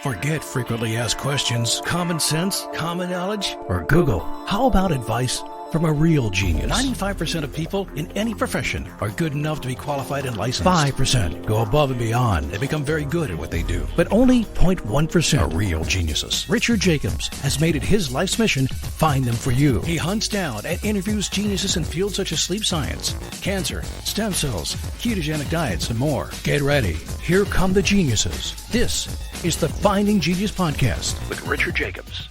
Forget frequently asked questions, common sense, common knowledge, or Google. How about advice from a real genius? 95% of people in any profession are good enough to be qualified and licensed. 5% go above and beyond and become very good at what they do. But only 0.1% are real geniuses. Richard Jacobs has made it his life's mission to find them for you. He hunts down and interviews geniuses in fields such as sleep science, cancer, stem cells, ketogenic diets, and more. Get ready. Here come the geniuses. This is the Finding Genius Podcast with Richard Jacobs.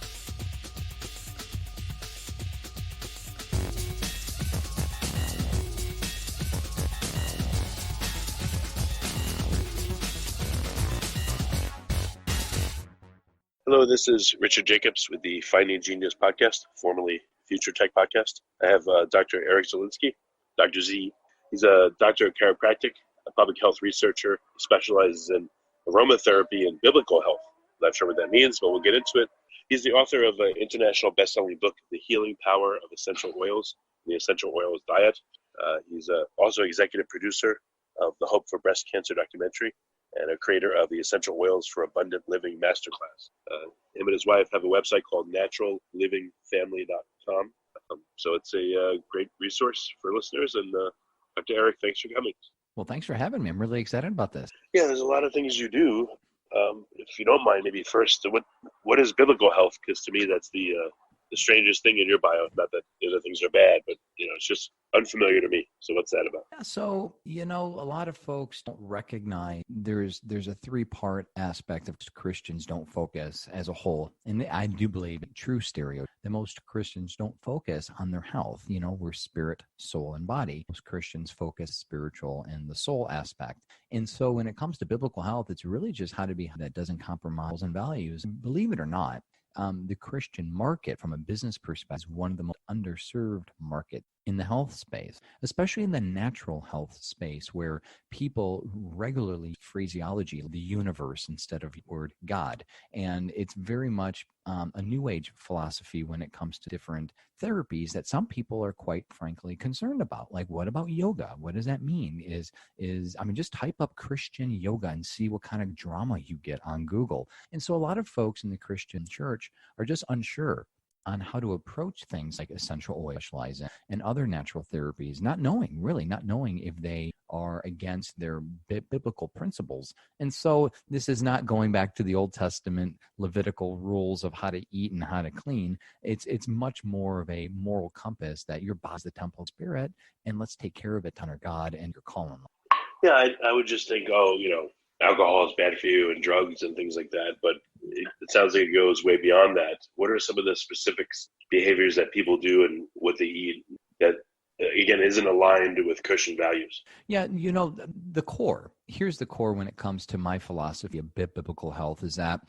Hello, this is Richard Jacobs with the Finding Genius Podcast, formerly Future Tech Podcast. I have Dr. Eric Zielinski, Dr. Z. He's a doctor of chiropractic, a public health researcher, specializes in aromatherapy and biblical health. I'm not sure what that means, but we'll get into it. He's the author of an international best-selling book, The Healing Power of Essential Oils, the Essential Oils Diet. He's also executive producer of the Hope for Breast Cancer documentary, and a creator of the Essential Oils for Abundant Living Masterclass. Him and his wife have a website called naturallivingfamily.com. So it's a great resource for listeners. And Dr. Eric, thanks for coming. Well, thanks for having me. I'm really excited about this. Yeah, there's a lot of things you do. If you don't mind, maybe first, what is biblical health? Because to me, that's the strangest thing in your bio. Not that the other things are bad, but it's just unfamiliar to me. So what's that about? Yeah, so, a lot of folks don't recognize there's a three-part aspect of Christians don't focus as a whole. And I do believe in true stereotype that most Christians don't focus on their health. We're spirit, soul, and body. Most Christians focus spiritual and the soul aspect. And so when it comes to biblical health, it's really just how to be that doesn't compromise and values. And believe it or not, the Christian market from a business perspective is one of the most underserved market in the health space, especially in the natural health space where people regularly phraseology the universe instead of the word God. And it's very much a new age philosophy when it comes to different therapies that some people are quite frankly concerned about. Like, what about yoga? What does that mean? Just type up Christian yoga and see what kind of drama you get on Google. And so a lot of folks in the Christian church are just unsure on how to approach things like essential oil specializing and other natural therapies, not knowing if they are against their biblical principles. And so this is not going back to the Old Testament Levitical rules of how to eat and how to clean. It's much more of a moral compass that your body's the temple of spirit, and let's take care of it under God and your calling. Yeah, I would just think, alcohol is bad for you and drugs and things like that. But it sounds like it goes way beyond that. What are some of the specific behaviors that people do and what they eat that, again, isn't aligned with Christian values? Yeah, the core. Here's the core when it comes to my philosophy of biblical health is that,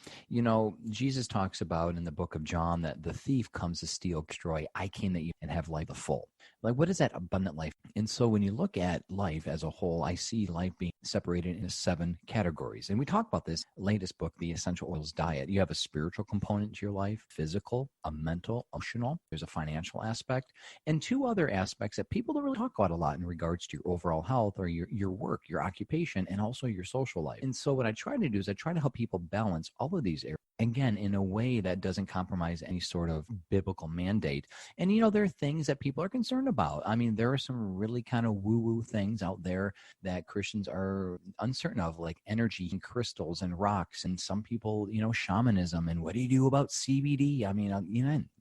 Jesus talks about in the book of John that the thief comes to steal, destroy. I came that you can have life full. Like, what is that abundant life? And so when you look at life as a whole, I see life being separated into 7 categories. And we talk about this latest book, The Essential Oils Diet. You have a spiritual component to your life, physical, a mental, emotional. There's a financial aspect, and 2 other aspects that people don't really talk about a lot in regards to your overall health or your work, your occupation, and also your social life. And so what I try to do is I try to help people balance all of these areas, again, in a way that doesn't compromise any sort of biblical mandate. And, there are things that people are concerned about. I mean, there are some really kind of woo-woo things out there that Christians are uncertain of, like energy and crystals and rocks. And some people, shamanism. And what do you do about CBD? I mean,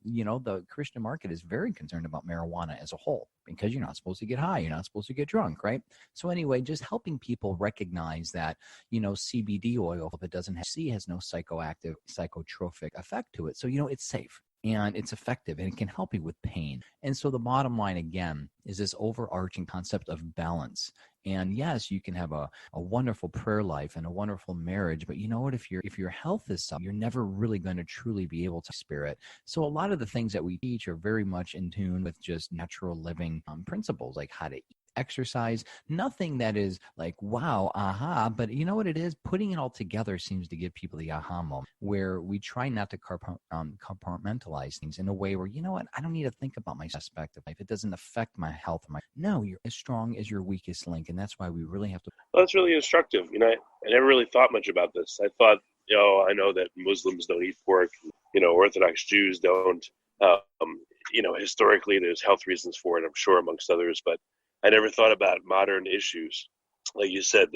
the Christian market is very concerned about marijuana as a whole because you're not supposed to get high. You're not supposed to get drunk, right? So anyway, just helping people recognize that, CBD oil, if it doesn't have C, has no psychoactive, psychotropic effect to it. So, it's safe. And it's effective and it can help you with pain. And so the bottom line, again, is this overarching concept of balance. And yes, you can have a wonderful prayer life and a wonderful marriage, but you know what? If your health is something, you're never really going to truly be able to spirit. So a lot of the things that we teach are very much in tune with just natural living principles, like how to eat, exercise, nothing that is like, wow, aha. But you know what it is? Putting it all together seems to give people the aha moment where we try not to compartmentalize things in a way where, you know what? I don't need to think about my aspect of life. It doesn't affect my health. No, you're as strong as your weakest link. And that's why we really have to. Well, that's really instructive. I never really thought much about this. I thought I know that Muslims don't eat pork, Orthodox Jews don't. Historically, there's health reasons for it, I'm sure, amongst others, but I never thought about modern issues. Like you said,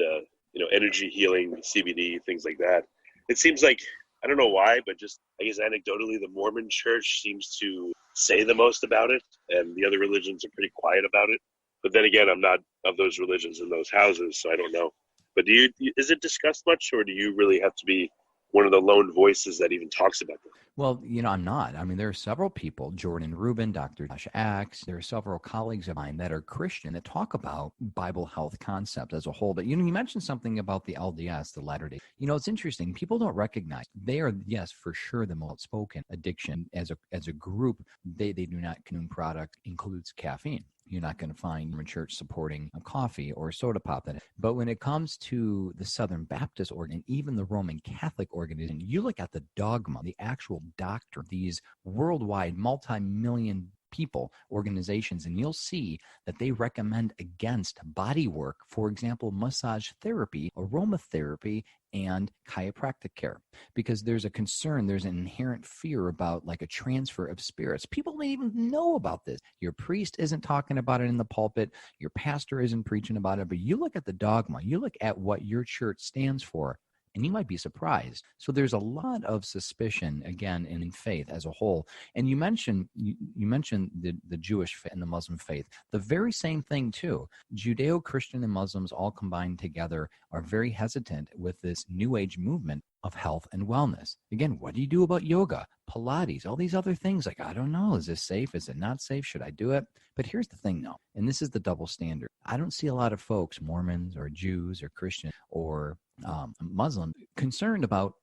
energy healing, CBD, things like that. It seems like, I don't know why, but just, I guess anecdotally, the Mormon church seems to say the most about it, and the other religions are pretty quiet about it. But then again, I'm not of those religions in those houses, so I don't know. But is it discussed much, or do you really have to be one of the lone voices that even talks about it? Well, I'm not. I mean, there are several people, Jordan Rubin, Dr. Josh Axe, there are several colleagues of mine that are Christian that talk about Bible health concept as a whole. But, you mentioned something about the LDS, the Latter-day. It's interesting. People don't recognize they are, yes, for sure, the most outspoken addiction as a group. They do not consume product includes caffeine. You're not going to find a church supporting a coffee or a soda pop. But when it comes to the Southern Baptist organ, even the Roman Catholic organization, you look at the dogma, the actual doctrine, these worldwide multi-million people organizations, and you'll see that they recommend against body work, for example, massage therapy, aromatherapy, and chiropractic care, because there's a concern, there's an inherent fear about like a transfer of spirits. People don't even know about this. Your priest isn't talking about it in the pulpit. Your pastor isn't preaching about it, but you look at the dogma, you look at what your church stands for, and you might be surprised. So there's a lot of suspicion, again, in faith as a whole. And you mentioned the Jewish faith and the Muslim faith. The very same thing, too. Judeo-Christian and Muslims all combined together are very hesitant with this New Age movement of health and wellness. Again, what do you do about yoga, Pilates, all these other things? Like, I don't know. Is this safe? Is it not safe? Should I do it? But here's the thing, though, and this is the double standard. I don't see a lot of folks, Mormons or Jews or Christian or Muslim, concerned about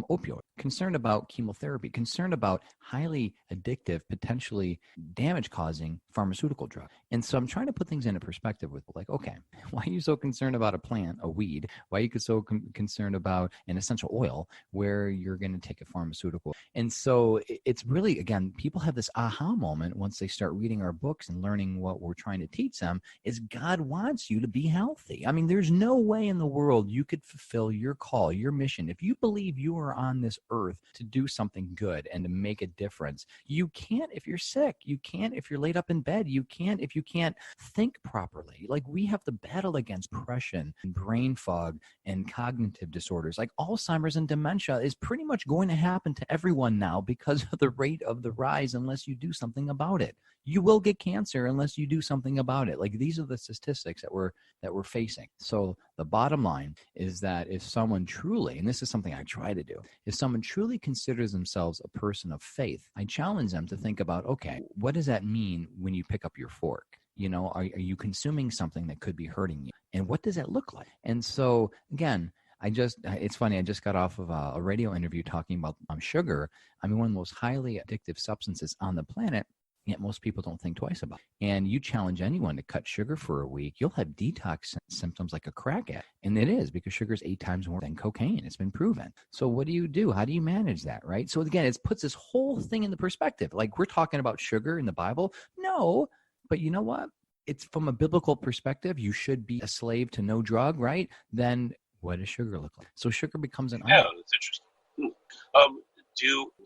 opioid, concerned about chemotherapy, concerned about highly addictive, potentially damage-causing pharmaceutical drug. And so I'm trying to put things into perspective with like, okay, why are you so concerned about a plant, a weed? Why are you so concerned about an essential oil where you're going to take a pharmaceutical? And so it's really, again, people have this aha moment once they start reading our books and learning what we're trying to teach them is God wants you to be healthy. I mean, there's no way in the world you could fulfill your call, your mission. If you believe you are on this earth to do something good and to make a difference, you can't if you're sick. You can't if you're laid up in bed. You can't if you can't think properly. Like, we have to battle against depression and brain fog and cognitive disorders. Like Alzheimer's and dementia is pretty much going to happen to everyone now because of the rate of the rise unless you do something about it. You will get cancer unless you do something about it. Like, these are the statistics that we're facing. So the bottom line is that if someone truly, and this is something I try to do, if someone truly considers themselves a person of faith, I challenge them to think about, okay, what does that mean when you pick up your fork? Are you consuming something that could be hurting you? And what does that look like? And so, again, it's funny, I just got off of a radio interview talking about sugar. I mean, one of the most highly addictive substances on the planet, yet most people don't think twice about it. And you challenge anyone to cut sugar for a week, you'll have detox symptoms like a crack addict. And it is, because sugar is 8 times more than cocaine. It's been proven. So what do you do? How do you manage that, right? So again, it puts this whole thing into perspective. Like, we're talking about sugar in the Bible. No, but you know what? It's from a biblical perspective. You should be a slave to no drug, right? Then what does sugar look like? So sugar becomes an idol. Yeah, that's interesting.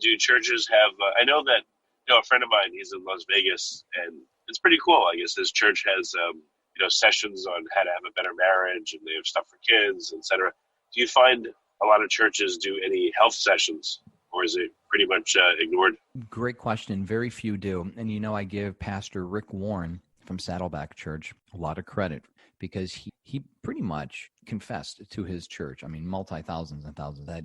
Do churches have, I know that, a friend of mine, he's in Las Vegas, and it's pretty cool. I guess his church has, sessions on how to have a better marriage, and they have stuff for kids, etc. Do you find a lot of churches do any health sessions, or is it pretty much ignored? Great question. Very few do. And, I give Pastor Rick Warren from Saddleback Church a lot of credit, because he pretty much confessed to his church. I mean, multi-thousands and thousands, that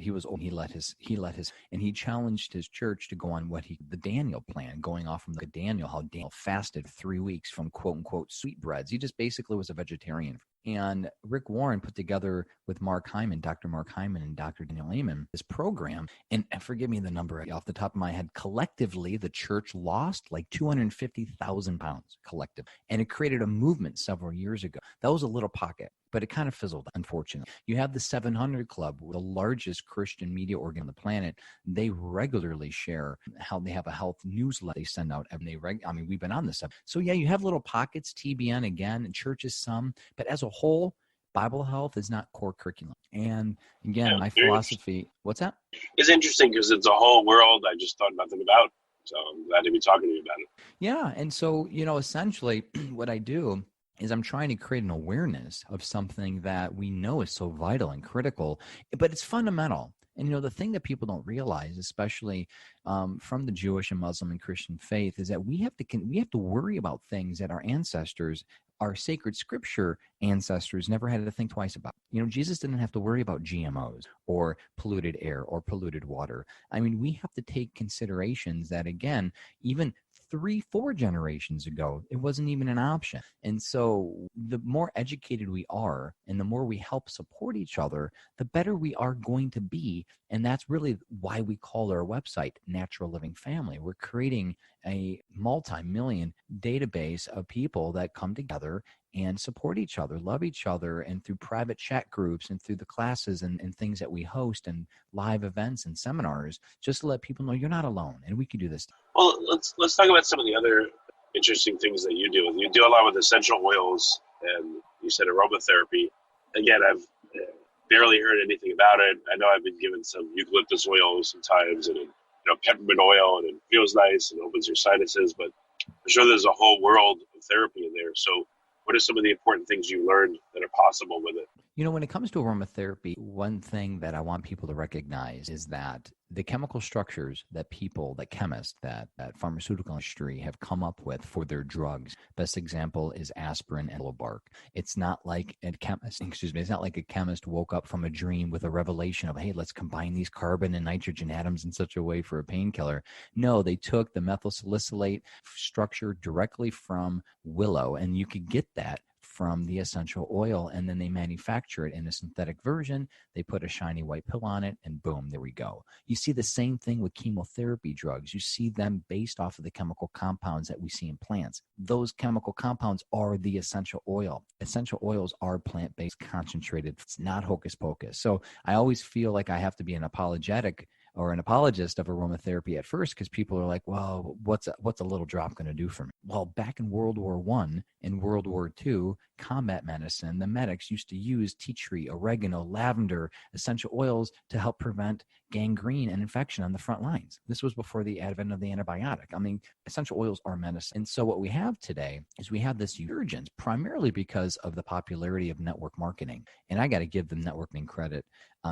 and he challenged his church to go on the Daniel plan, going off from Daniel, how Daniel fasted 3 weeks from quote unquote sweetbreads. He just basically was a vegetarian. And Rick Warren put together with Mark Hyman, Dr. Mark Hyman and Dr. Daniel Amen, this program. And forgive me the number off the top of my head, collectively, the church lost like 250,000 pounds collective. And it created a movement several years ago. That was a little pocket, but it kind of fizzled, unfortunately. You have the 700 Club, the largest Christian media organ on the planet. They regularly share how they have a health newsletter they send out. And we've been on this stuff. So yeah, you have little pockets, TBN again, and churches some, but as a whole, Bible health is not core curriculum. And again, Yeah, my very philosophy, what's that? It's interesting because it's a whole world I just thought nothing about. So I'm glad to be talking to you about it. Yeah. And so, essentially what I do is I'm trying to create an awareness of something that we know is so vital and critical, but it's fundamental. And, the thing that people don't realize, especially from the Jewish and Muslim and Christian faith, is that we have to worry about things that our ancestors, our sacred scripture ancestors, never had to think twice about. Jesus didn't have to worry about GMOs or polluted air or polluted water. I mean, we have to take considerations that, again, even 3-4 generations ago, it wasn't even an option. And so the more educated we are and the more we help support each other, the better we are going to be. And that's really why we call our website Natural Living Family. We're creating a multi-million database of people that come together and support each other, love each other, and through private chat groups and through the classes and things that we host and live events and seminars, just to let people know you're not alone and we can do this. Well, let's talk about some of the other interesting things that you do. You do a lot with essential oils, and you said aromatherapy. Again, I've barely heard anything about it. I know I've been given some eucalyptus oil sometimes, and peppermint oil, and it feels nice and opens your sinuses. But I'm sure there's a whole world of therapy in there. So, what are some of the important things you learned that are possible with it? When it comes to aromatherapy, one thing that I want people to recognize is that the chemical structures that chemists, that pharmaceutical industry have come up with for their drugs. Best example is aspirin and willow bark. It's not like it's not like a chemist woke up from a dream with a revelation of, hey, let's combine these carbon and nitrogen atoms in such a way for a painkiller. No, they took the methyl salicylate structure directly from willow, and you could get that from the essential oil, and then they manufacture it in a synthetic version. They put a shiny white pill on it, and boom, there we go. You see the same thing with chemotherapy drugs. You see them based off of the chemical compounds that we see in plants. Those chemical compounds are the essential oil. Essential oils are plant-based, concentrated. It's not hocus pocus. So I always feel like I have to be an apologist of aromatherapy at first, because people are like, well, what's a little drop going to do for me? Well, back in World War I and World War II, combat medicine, the medics used to use tea tree, oregano, lavender, essential oils to help prevent gangrene and infection on the front lines. This was before the advent of the antibiotic. I mean, essential oils are medicine. And so what we have today is we have this resurgence, primarily because of the popularity of network marketing. And I got to give the networking credit,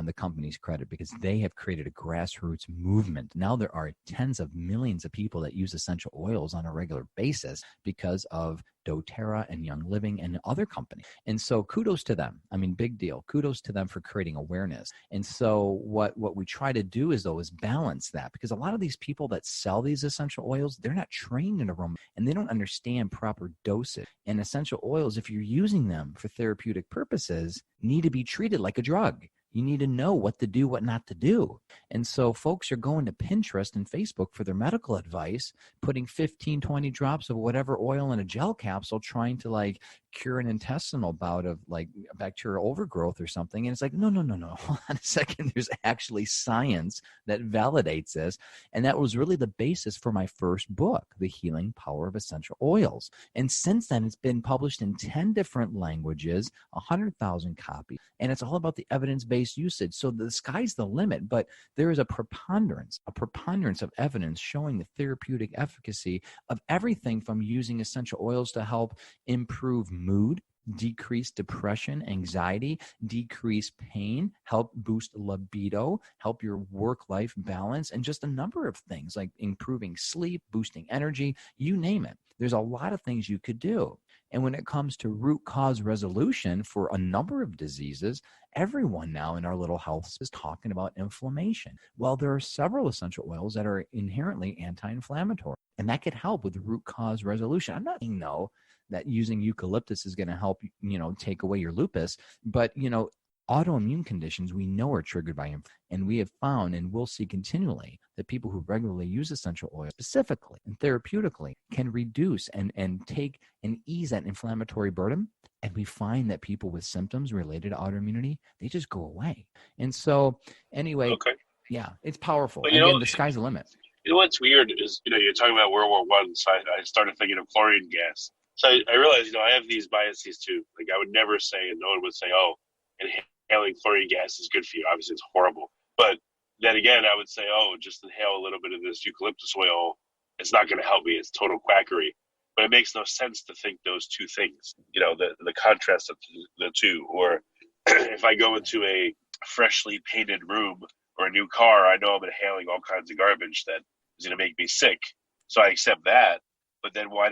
the company's credit, because they have created a grassroots movement. Now there are tens of millions of people that use essential oils on a regular basis because of doTERRA and Young Living and other companies. And so kudos to them. I mean, big deal. Kudos to them for creating awareness. And so what we try to do is balance that, because a lot of these people that sell these essential oils, they're not trained in aroma and they don't understand proper dosage. And essential oils, if you're using them for therapeutic purposes, need to be treated like a drug. You need to know what to do, what not to do. And so folks are going to Pinterest and Facebook for their medical advice, putting 15, 20 drops of whatever oil in a gel capsule, trying to cure an intestinal bout of bacterial overgrowth or something. And it's like, no. Hold on a second. There's actually science that validates this. And that was really the basis for my first book, The Healing Power of Essential Oils. And since then, it's been published in 10 different languages, 100,000 copies. And it's all about the evidence-based usage. So the sky's the limit, but there is a preponderance of evidence showing the therapeutic efficacy of everything from using essential oils to help improve mood, decrease depression, anxiety, decrease pain, help boost libido, help your work-life balance, and just a number of things like improving sleep, boosting energy, you name it. There's a lot of things you could do. And when it comes to root cause resolution for a number of diseases, everyone now in our little health is talking about inflammation. Well, there are several essential oils that are inherently anti-inflammatory, and that could help with root cause resolution. I'm not saying, though, that using eucalyptus is going to help, take away your lupus, but, autoimmune conditions we know are triggered by inflammation. And we have found, and we'll see continually, that people who regularly use essential oils specifically and therapeutically can reduce and take and ease that inflammatory burden. And we find that people with symptoms related to autoimmunity, they just go away. And so anyway, Okay. Yeah, it's powerful. But, Again, the sky's the limit. You know what's weird is, you're talking about World War I, so I started thinking of chlorine gas. So I realize, I have these biases too. Like I would never say, and no one would say, oh, inhaling fluorine gas is good for you. Obviously, it's horrible. But then again, I would say, oh, just inhale a little bit of this eucalyptus oil. It's not going to help me. It's total quackery. But it makes no sense to think those two things, the contrast of the two. Or if I go into a freshly painted room or a new car, I know I'm inhaling all kinds of garbage that is going to make me sick. So I accept that. But then why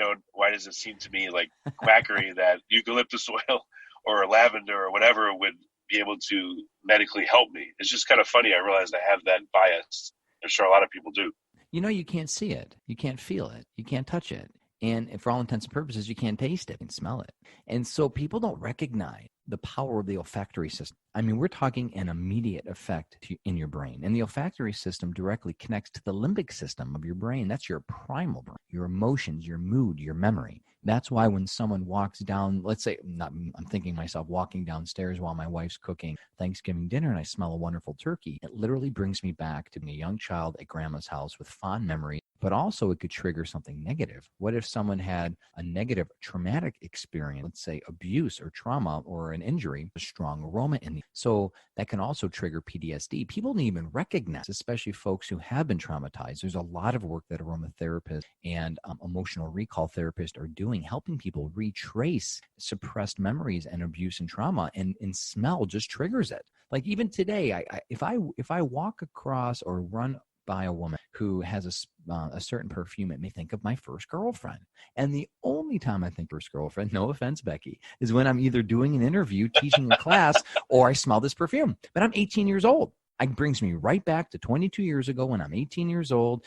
does it seem to me like quackery that eucalyptus oil or lavender or whatever would be able to medically help me? It's just kind of funny. I realized I have that bias. I'm sure a lot of people do. You can't see it. You can't feel it. You can't touch it. And for all intents and purposes, you can't taste it and smell it. And so people don't recognize the power of the olfactory system. I mean, we're talking an immediate effect in your brain. And the olfactory system directly connects to the limbic system of your brain. That's your primal brain, your emotions, your mood, your memory. That's why when someone walks down, let's say, I'm thinking myself walking downstairs while my wife's cooking Thanksgiving dinner and I smell a wonderful turkey, it literally brings me back to being a young child at grandma's house with fond memory. But also it could trigger something negative. What if someone had a negative traumatic experience, let's say abuse or trauma or an injury, a strong aroma in the, so that can also trigger PTSD. People don't even recognize, especially folks who have been traumatized. There's a lot of work that aromatherapists and emotional recall therapists are doing, helping people retrace suppressed memories and abuse and trauma, and smell just triggers it. Like even today, if I walk across or run by a woman who has a certain perfume, it may think of my first girlfriend. And the only time I think first girlfriend, no offense, Becky, is when I'm either doing an interview, teaching a class, or I smell this perfume. But I'm 18 years old. It brings me right back to 22 years ago when I'm 18 years old,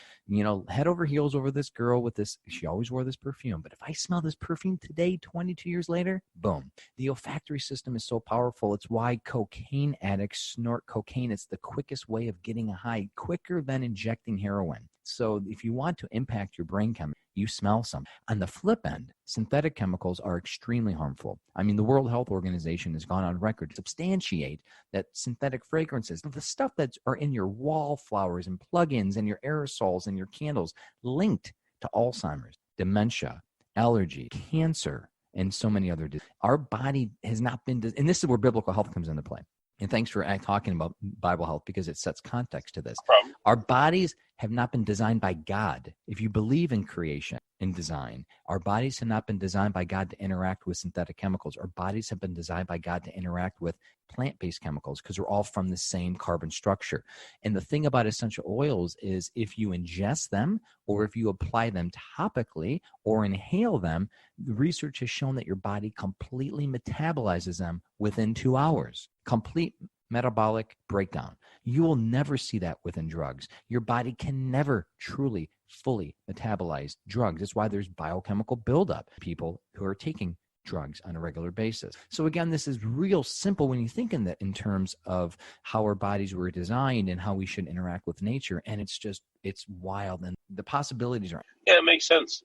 head over heels over this girl with this. She always wore this perfume. But if I smell this perfume today, 22 years later, boom. The olfactory system is so powerful. It's why cocaine addicts snort cocaine. It's the quickest way of getting a high, quicker than injecting heroin. So if you want to impact your brain chemistry, you smell some. On the flip end, synthetic chemicals are extremely harmful. I mean, the World Health Organization has gone on record to substantiate that synthetic fragrances, the stuff that are in your wallflowers and plugins and your aerosols and your candles, linked to Alzheimer's, dementia, allergy, cancer, and so many other diseases. Our body has not been, and this is where biblical health comes into play. And thanks for talking about Bible health, because it sets context to this. Our bodies have not been designed by God. If you believe in creation and design, our bodies have not been designed by God to interact with synthetic chemicals. Our bodies have been designed by God to interact with plant-based chemicals, because we're all from the same carbon structure. And the thing about essential oils is if you ingest them, or if you apply them topically or inhale them, the research has shown that your body completely metabolizes them within 2 hours. Complete metabolic breakdown. You will never see that within drugs. Your body can never truly, fully metabolize drugs. That's why there's biochemical buildup. People who are taking drugs on a regular basis. So again, this is real simple when you think in terms of how our bodies were designed and how we should interact with nature. And it's wild, and the possibilities are. Yeah, it makes sense.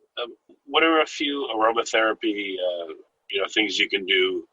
What are a few aromatherapy, things you can do?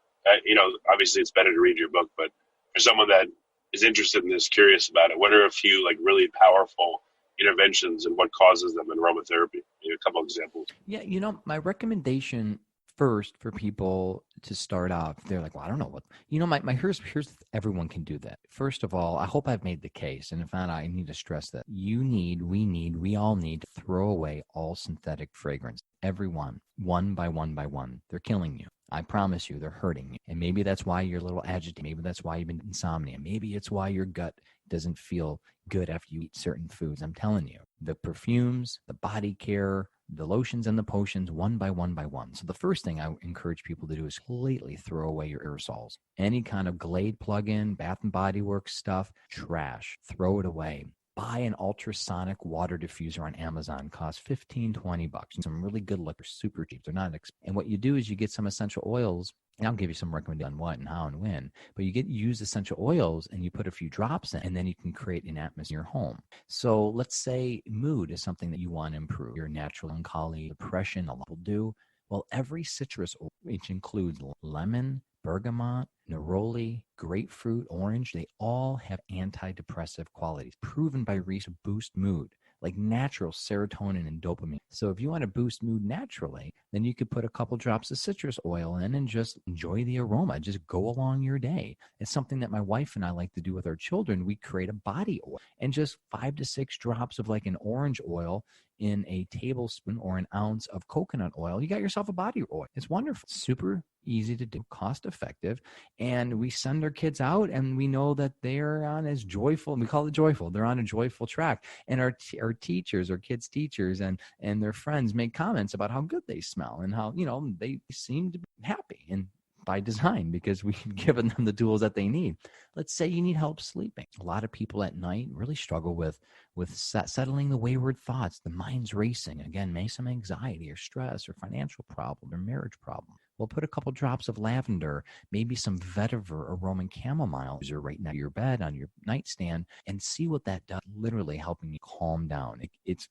Obviously it's better to read your book, but for someone that is interested in this, curious about it, what are a few like really powerful interventions and what causes them in aromatherapy? A couple examples. Yeah, my recommendation first for people to start off, they're like, well, I don't know what, here's everyone can do that. First of all, I hope I've made the case. And in fact, I need to stress that we all need to throw away all synthetic fragrance. Everyone, one by one by one. They're killing you. I promise you, they're hurting you. And maybe that's why you're a little agitated. Maybe that's why you've been insomnia. Maybe it's why your gut doesn't feel good after you eat certain foods. I'm telling you, the perfumes, the body care, the lotions and the potions, one by one by one. So the first thing I encourage people to do is completely throw away your aerosols. Any kind of Glade plug-in, Bath and Body Works stuff, trash. Throw it away. Buy an ultrasonic water diffuser on Amazon. Costs $15-20. Some really good liquor, super cheap. They're not expensive. And what you do is you get some essential oils, and I'll give you some recommendations on what and how and when. But you use essential oils and you put a few drops in, and then you can create an atmosphere in your home. So let's say mood is something that you want to improve. Your natural melancholy, depression, a lot will do. Well, every citrus oil, which includes lemon, bergamot, neroli, grapefruit, orange, they all have antidepressive qualities proven by research to boost mood. like natural serotonin and dopamine. So if you want to boost mood naturally, then you could put a couple drops of citrus oil in and just enjoy the aroma. Just go along your day. It's something that my wife and I like to do with our children. We create a body oil and just 5 to 6 drops of like an orange oil in a tablespoon or an ounce of coconut oil. You got yourself a body oil. It's wonderful. Super easy to do, cost effective. And we send our kids out and we know that they're on as joyful, and we call it joyful. They're on a joyful track. And our teachers, our kids' teachers and their friends make comments about how good they smell and how, they seem to be happy. And by design, because we've given them the tools that they need. Let's say you need help sleeping. A lot of people at night really struggle with settling the wayward thoughts. The mind's racing. Again, maybe some anxiety or stress or financial problem or marriage problem. We'll put a couple drops of lavender, maybe some vetiver or Roman chamomile right next to your bed on your nightstand, and see what that does. Literally helping you calm down. It's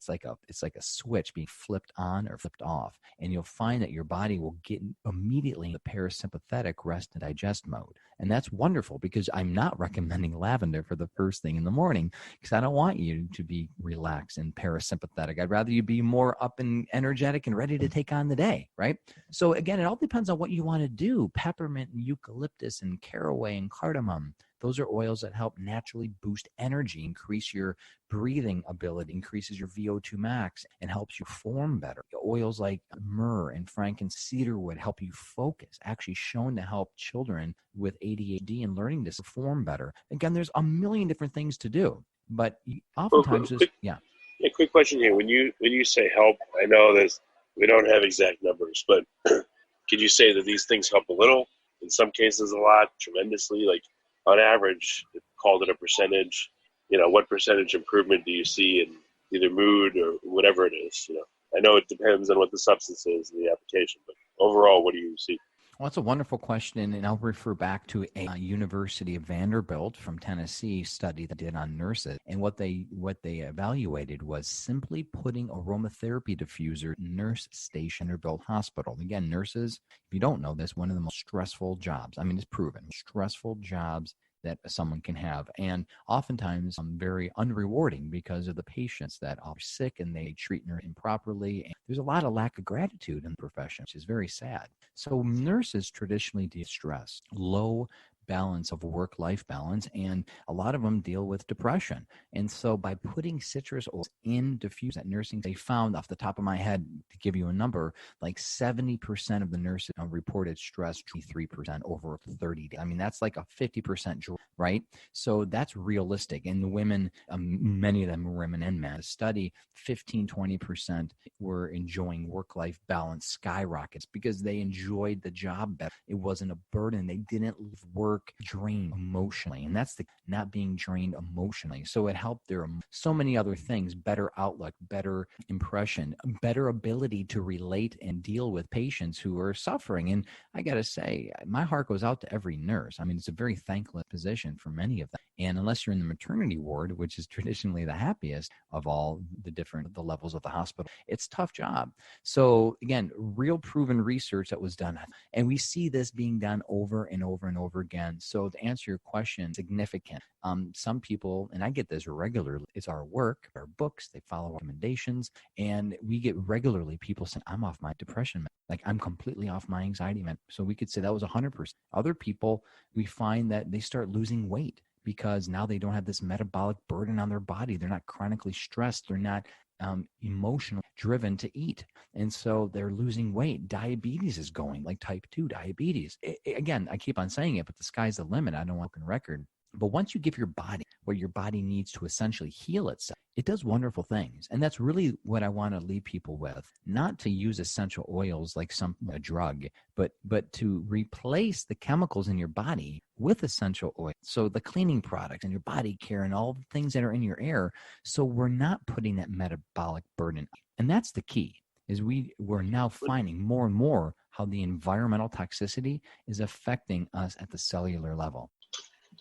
like a switch being flipped on or flipped off, and you'll find that your body will get immediately in the parasympathetic rest and digest mode. And that's wonderful, because I'm not recommending lavender for the first thing in the morning, because I don't want you to be relaxed and parasympathetic. I'd rather you be more up and energetic and ready to take on the day, right? So again, it all depends on what you want to do. Peppermint and eucalyptus and caraway and cardamom. Those are oils that help naturally boost energy, increase your breathing ability, increases your VO2 max, and helps you form better. Oils like myrrh and frankincense, cedarwood help you focus, actually shown to help children with ADHD and learning to perform better. Again, there's a million different things to do, but oftentimes quick question here. When you say help, I know that we don't have exact numbers, but could you say that these things help a little, in some cases a lot, tremendously, like on average, called it a percentage? What percentage improvement do you see in either mood or whatever it is? I know it depends on what the substance is in the application, but overall, what do you see? Well, that's a wonderful question, and I'll refer back to a University of Vanderbilt from Tennessee study that did on nurses. And what they evaluated was simply putting aromatherapy diffuser in nurse station or built hospital. Again, nurses, if you don't know this, one of the most stressful jobs. I mean, it's proven, stressful jobs that someone can have, and oftentimes very unrewarding because of the patients that are sick and they treat nurses improperly. And there's a lot of lack of gratitude in the profession, which is very sad. So nurses traditionally deal with stress, low balance of work-life balance, and a lot of them deal with depression. And so by putting citrus oils in diffuse at nursing, they found, off the top of my head, to give you a number, like 70% of the nurses reported stress, 23% over 30 days. I mean, that's like a 50% drop, right? So that's realistic. And the women, many of them were women and men. The study, 15-20% were enjoying work-life balance skyrockets because they enjoyed the job better. It wasn't a burden. They didn't leave work drained emotionally, and that's the not being drained emotionally. So it helped their so many other things: better outlook, better impression, better ability to relate and deal with patients who are suffering. And I gotta say, my heart goes out to every nurse. I mean, it's a very thankless position for many of them. And unless you're in the maternity ward, which is traditionally the happiest of all the levels of the hospital, it's a tough job. So again, real proven research that was done, and we see this being done over and over and over again. So to answer your question, significant. Some people, and I get this regularly, it's our work, our books, they follow recommendations, and we get regularly people saying, I'm off my depression, like I'm completely off my anxiety, man. So we could say that was 100%. Other people, we find that they start losing weight because now they don't have this metabolic burden on their body. They're not chronically stressed. They're not emotionally driven to eat. And so they're losing weight. Diabetes is going, like type 2 diabetes. Again, I keep on saying it, but the sky's the limit. I don't want to record. But once you give your body what your body needs to essentially heal itself, it does wonderful things. And that's really what I want to leave people with, not to use essential oils like a drug, but to replace the chemicals in your body with essential oil. So the cleaning products and your body care and all the things that are in your air. So we're not putting that metabolic burden. And that's the key, is we're now finding more and more how the environmental toxicity is affecting us at the cellular level.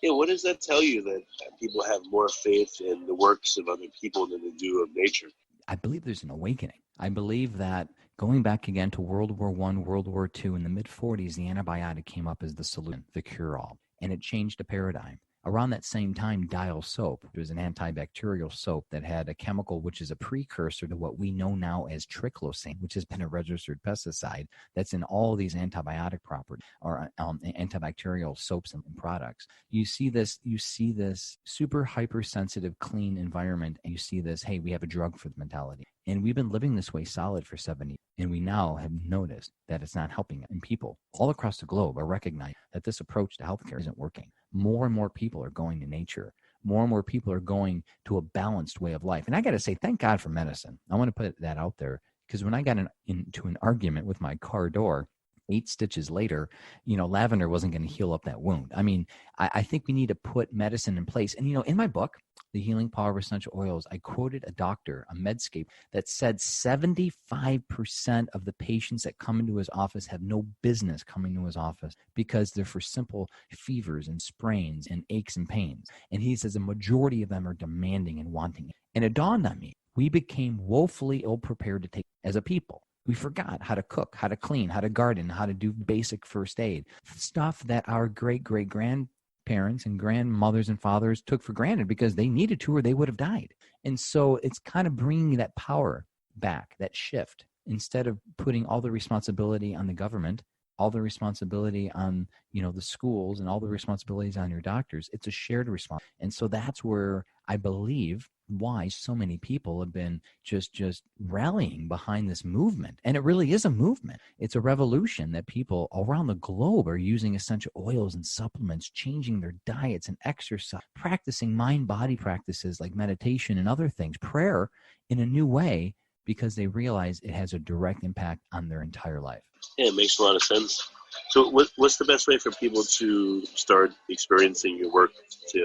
Yeah, what does that tell you, that people have more faith in the works of other people than they do of nature? I believe there's an awakening. I believe that going back again to World War I, World War II, in the mid-40s, the antibiotic came up as the solution, the cure-all, and it changed the paradigm. Around that same time, Dial soap, it was an antibacterial soap that had a chemical which is a precursor to what we know now as triclosan, which has been a registered pesticide that's in all these antibiotic properties or antibacterial soaps and products. You see this super hypersensitive, clean environment, and you see this, hey, we have a drug for the mentality. And we've been living this way solid for 70 years. And we now have noticed that it's not helping. And people all across the globe are recognizing that this approach to healthcare isn't working. More and more people are going to nature. More and more people are going to a balanced way of life. And I got to say, thank God for medicine. I want to put that out there, because when I got into an argument with my car door, 8 stitches later, lavender wasn't going to heal up that wound. I mean, I think we need to put medicine in place. And, in my book, The Healing Power of Essential Oils, I quoted a doctor, a Medscape, that said 75% of the patients that come into his office have no business coming to his office because they're for simple fevers and sprains and aches and pains. And he says a majority of them are demanding and wanting it. And it dawned on me, we became woefully ill-prepared to take as a people. We forgot how to cook, how to clean, how to garden, how to do basic first aid, stuff that our great-great-grandparents and grandmothers and fathers took for granted because they needed to or they would have died. And so it's kind of bringing that power back, that shift. Instead of putting all the responsibility on the government, all the responsibility on, the schools and all the responsibilities on your doctors, it's a shared response. And so that's where I believe why so many people have been just rallying behind this movement. And it really is a movement. It's a revolution that people around the globe are using essential oils and supplements, changing their diets and exercise, practicing mind-body practices like meditation and other things, prayer in a new way, because they realize it has a direct impact on their entire life. Yeah, it makes a lot of sense. So what's the best way for people to start experiencing your work?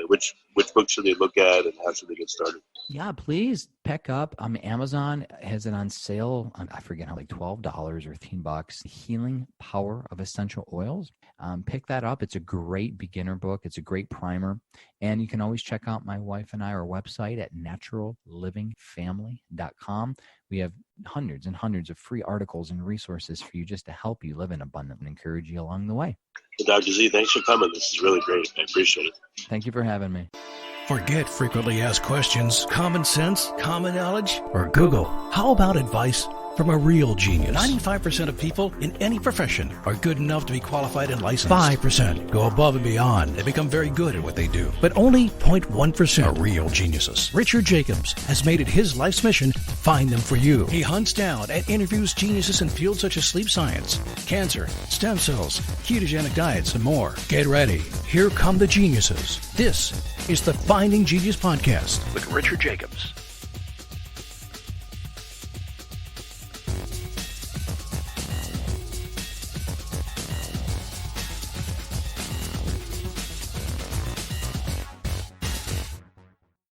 Which book should they look at, and how should they get started? Yeah, please pick up. Amazon has it on sale. I forget how, like $12 or $13. Healing Power of Essential Oils. Pick that up. It's a great beginner book. It's a great primer. And you can always check out my wife and our website at naturallivingfamily.com. We have hundreds and hundreds of free articles and resources for you just to help you live in abundance and encourage you along the way. Well, Dr. Z, thanks for coming. This is really great. I appreciate it. Thank you for having me. Forget frequently asked questions, common sense, common knowledge, or Google. How about advice from a real genius? 95% of people in any profession are good enough to be qualified and licensed. 5% go above and beyond and become very good at what they do. But only 0.1% are real geniuses. Richard Jacobs has made it his life's mission to find them for you. He hunts down and interviews geniuses in fields such as sleep science, cancer, stem cells, ketogenic diets, and more. Get ready. Here come the geniuses. This is the Finding Genius Podcast with Richard Jacobs.